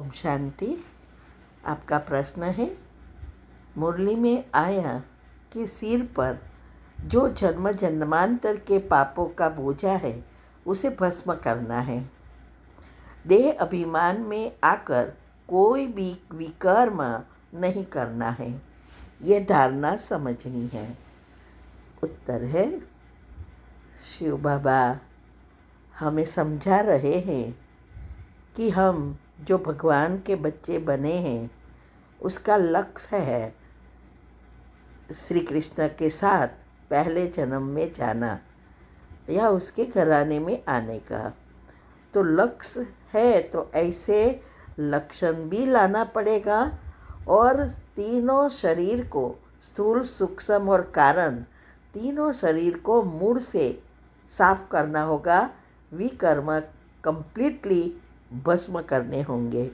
ओम शांति। आपका प्रश्न है, मुरली में आया कि सिर पर जो जन्म जन्मांतर के पापों का बोझा है उसे भस्म करना है। देह अभिमान में आकर कोई भी विकर्म नहीं करना है, ये धारणा समझनी है। उत्तर है, शिव बाबा हमें समझा रहे हैं कि हम जो भगवान के बच्चे बने हैं उसका लक्ष्य है श्री कृष्ण के साथ पहले जन्म में जाना या उसके घराने में आने का। तो लक्ष्य है तो ऐसे लक्षण भी लाना पड़ेगा और तीनों शरीर को, स्थूल सूक्ष्म और कारण, तीनों शरीर को मूड से साफ करना होगा। विकर्म कंप्लीटली भस्म करने होंगे।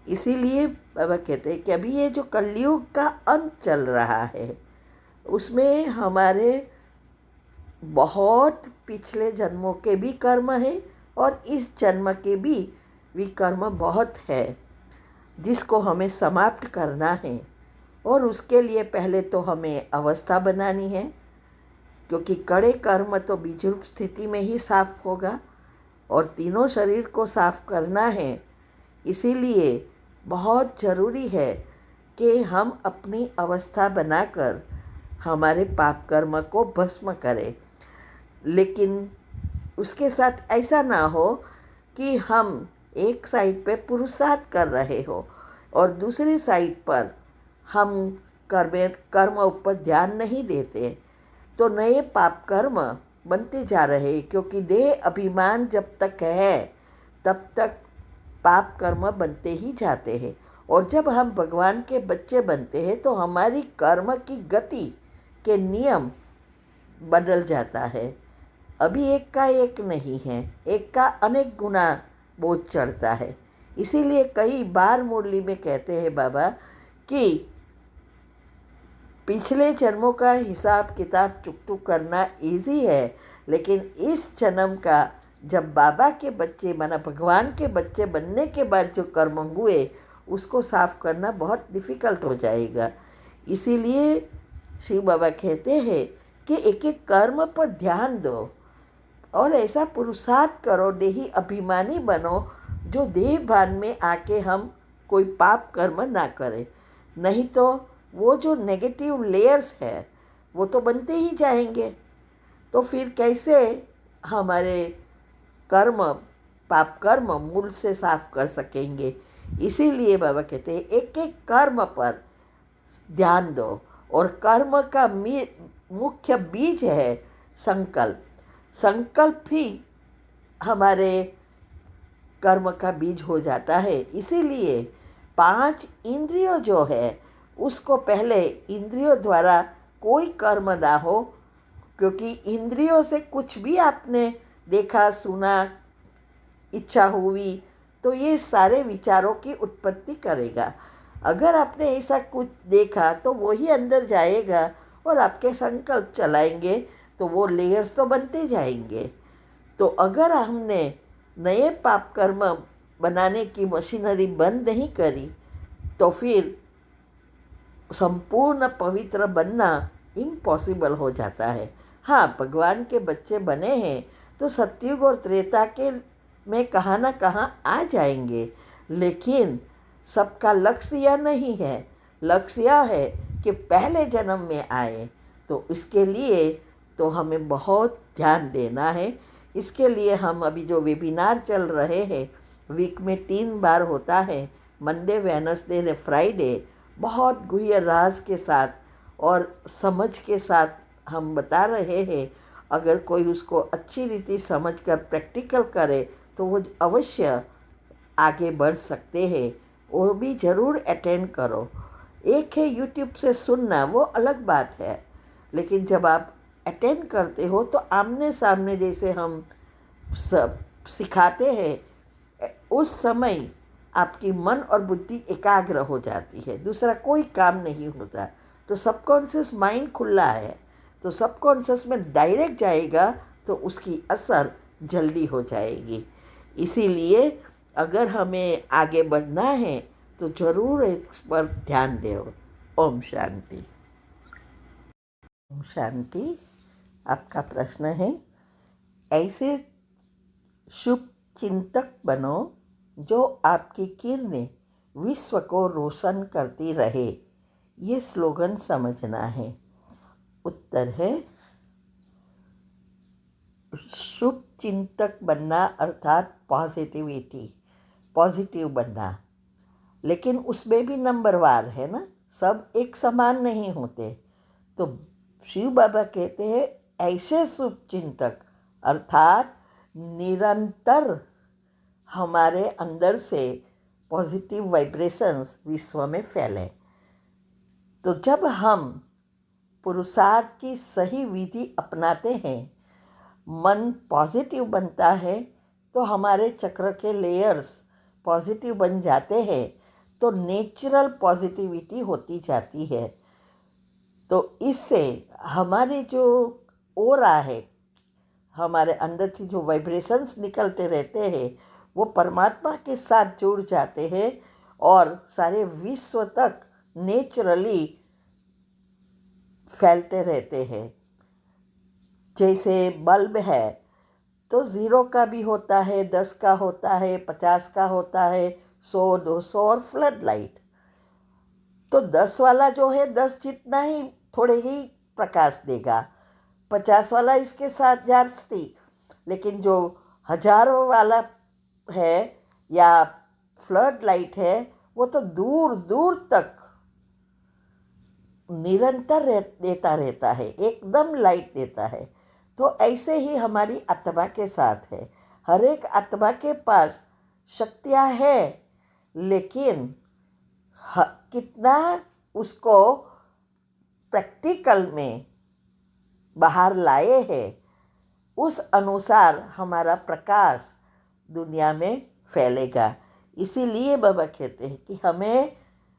इसीलिए बाबा कहते हैं कि अभी ये जो कलयुग का अंत चल रहा है उसमें हमारे बहुत पिछले जन्मों के भी कर्म है और इस जन्म के भी विकर्म बहुत है जिसको हमें समाप्त करना है। और उसके लिए पहले तो हमें अवस्था बनानी है, क्योंकि कड़े कर्म तो बीजरूप स्थिति में ही साफ होगा और तीनों शरीर को साफ करना है। इसीलिए बहुत ज़रूरी है कि हम अपनी अवस्था बनाकर हमारे पाप कर्म को भस्म करें। लेकिन उसके साथ ऐसा ना हो कि हम एक साइड पे पुरुषार्थ कर रहे हो और दूसरी साइड पर हम कर्म ऊपर ध्यान नहीं देते, तो नए पाप कर्म बनते जा रहे हैं। क्योंकि देह अभिमान जब तक है तब तक पाप कर्म बनते ही जाते हैं। और जब हम भगवान के बच्चे बनते हैं तो हमारी कर्म की गति के नियम बदल जाता है। अभी एक का एक नहीं है, एक का अनेक गुना बोझ चढ़ता है। इसीलिए कई बार मुरली में कहते हैं बाबा कि पिछले जन्मों का हिसाब किताब चुकतुक करना इजी है, लेकिन इस जन्म का जब बाबा के बच्चे माना भगवान के बच्चे बनने के बाद जो कर्म हुए उसको साफ करना बहुत डिफ़िकल्ट हो जाएगा। इसीलिए शिव बाबा कहते हैं कि एक एक कर्म पर ध्यान दो और ऐसा पुरुषार्थ करो, देही अभिमानी बनो, जो देह भान में आके हम कोई पाप कर्म ना करें। नहीं तो वो जो नेगेटिव लेयर्स है वो तो बनते ही जाएंगे। तो फिर कैसे हमारे कर्म, पाप कर्म मूल से साफ कर सकेंगे। इसीलिए बाबा कहते हैं एक एक कर्म पर ध्यान दो। और कर्म का मुख्य बीज है संकल्प। संकल्प ही हमारे कर्म का बीज हो जाता है। इसीलिए 5 इंद्रियों जो है उसको पहले इंद्रियों द्वारा कोई कर्म ना हो, क्योंकि इंद्रियों से कुछ भी आपने देखा, सुना, इच्छा हुई तो ये सारे विचारों की उत्पत्ति करेगा। अगर आपने ऐसा कुछ देखा तो वही अंदर जाएगा और आपके संकल्प चलाएंगे तो वो लेयर्स तो बनते जाएंगे। तो अगर हमने नए पाप कर्म बनाने की मशीनरी बंद नहीं करी तो फिर संपूर्ण पवित्र बनना इम्पॉसिबल हो जाता है। हाँ, भगवान के बच्चे बने हैं तो सतयुग और त्रेता के में कहाँ ना कहाँ आ जाएंगे, लेकिन सबका लक्ष्य यह नहीं है। लक्ष्य यह है कि पहले जन्म में आए। तो इसके लिए तो हमें बहुत ध्यान देना है। इसके लिए हम अभी जो वेबिनार चल रहे हैं, वीक में 3 बार होता है, मंडे, वेडनेसडे ने फ्राइडे, बहुत गुह्य राज के साथ और समझ के साथ हम बता रहे हैं। अगर कोई उसको अच्छी रीति समझकर प्रैक्टिकल करे तो वो अवश्य आगे बढ़ सकते हैं। वो भी ज़रूर अटेंड करो। एक है यूट्यूब से सुनना, वो अलग बात है, लेकिन जब आप अटेंड करते हो तो आमने सामने जैसे हम सब सिखाते हैं, उस समय आपकी मन और बुद्धि एकाग्र हो जाती है, दूसरा कोई काम नहीं होता। तो सबकॉन्शियस माइंड खुला है, तो सबकॉन्शियस में डायरेक्ट जाएगा तो उसकी असर जल्दी हो जाएगी। इसीलिए अगर हमें आगे बढ़ना है तो ज़रूर इस पर ध्यान दें। ओम शांति। ओम शांति। आपका प्रश्न है, ऐसे शुभ चिंतक बनो जो आपकी किरणें विश्व को रोशन करती रहे। ये स्लोगन समझना है। उत्तर है, शुभ चिंतक बनना अर्थात पॉजिटिव बनना। लेकिन उसमें भी नंबरवार है ना, सब एक समान नहीं होते। तो शिव बाबा कहते हैं ऐसे शुभ चिंतक अर्थात निरंतर हमारे अंदर से पॉजिटिव वाइब्रेशंस विश्व में फैले। तो जब हम पुरुषार्थ की सही विधि अपनाते हैं, मन पॉजिटिव बनता है, तो हमारे चक्र के लेयर्स पॉजिटिव बन जाते हैं, तो नेचुरल पॉजिटिविटी होती जाती है। तो इससे हमारे जो ओरा है, हमारे अंदर से जो वाइब्रेशंस निकलते रहते हैं, वो परमात्मा के साथ जुड़ जाते हैं और सारे विश्व तक नेचुरली फैलते रहते हैं। जैसे बल्ब है तो 0 का भी होता है, 10 का होता है, 50 का होता है, 100, 200 और फ्लड लाइट। तो 10 वाला जो है 10 जितना ही थोड़े ही प्रकाश देगा, 50 वाला इसके साथ जास्ती, लेकिन जो 1000 वाला है या फ्लड लाइट है वो तो दूर दूर तक निरंतर देता रहता है, एकदम लाइट देता है। तो ऐसे ही हमारी आत्मा के साथ है। हर एक आत्मा के पास शक्तियाँ है, लेकिन कितना उसको प्रैक्टिकल में बाहर लाए हैं, उस अनुसार हमारा प्रकाश दुनिया में फैलेगा। इसीलिए बाबा कहते हैं कि हमें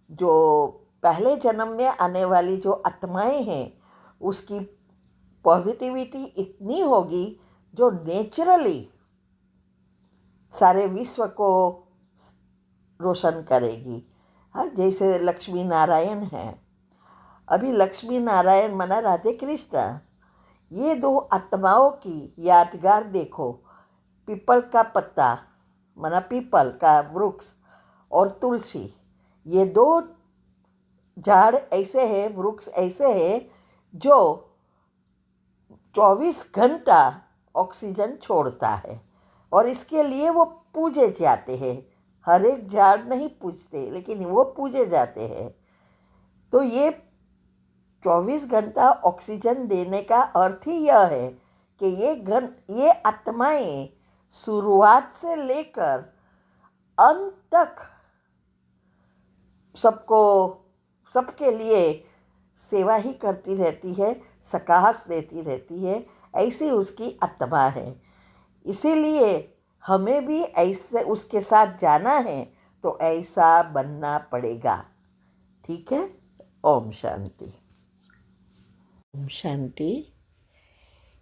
जो पहले जन्म में आने वाली जो आत्माएं हैं उसकी पॉजिटिविटी इतनी होगी जो नेचुरली सारे विश्व को रोशन करेगी। हाँ, जैसे लक्ष्मी नारायण हैं। अभी लक्ष्मी नारायण मना राधे कृष्ण, ये दो आत्माओं की यादगार देखो। पीपल का पत्ता मना पीपल का वृक्ष और तुलसी, ये दो झाड़ ऐसे हैं, वृक्ष ऐसे हैं जो 24 घंटा ऑक्सीजन छोड़ता है और इसके लिए वो पूजे जाते हैं। हर एक झाड़ नहीं पूजते, लेकिन वो पूजे जाते हैं। तो ये 24 घंटा ऑक्सीजन देने का अर्थ ही यह है कि ये आत्माएं शुरुआत से लेकर अंत तक सबके लिए सेवा ही करती रहती है, सकाहस देती रहती है। ऐसी उसकी आत्मा है। इसीलिए हमें भी ऐसे उसके साथ जाना है तो ऐसा बनना पड़ेगा। ठीक है। ओम शांति। ओम शांति।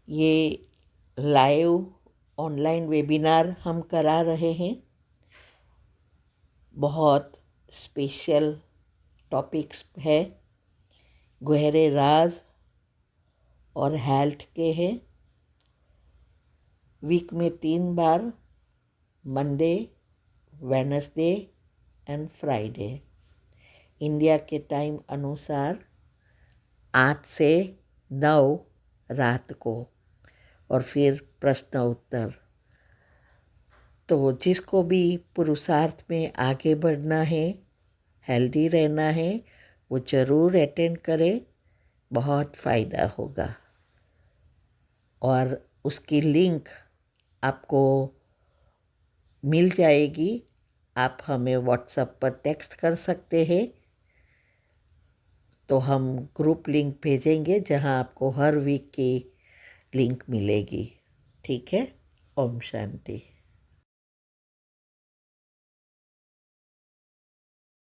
ये लाइव ऑनलाइन वेबिनार हम करा रहे हैं। बहुत स्पेशल टॉपिक्स है, गहरे राज और हेल्थ के हैं। वीक में 3 बार, Monday, Wednesday and Friday, India के टाइम अनुसार 8 से 9 रात को, और फिर प्रश्न उत्तर। तो जिसको भी पुरुषार्थ में आगे बढ़ना है, हेल्दी रहना है, वो ज़रूर अटेंड करे, बहुत फ़ायदा होगा। और उसकी लिंक आपको मिल जाएगी। आप हमें व्हाट्सएप पर टेक्स्ट कर सकते हैं, तो हम ग्रुप लिंक भेजेंगे जहां आपको हर वीक की लिंक मिलेगी। ठीक है। ओम शांति।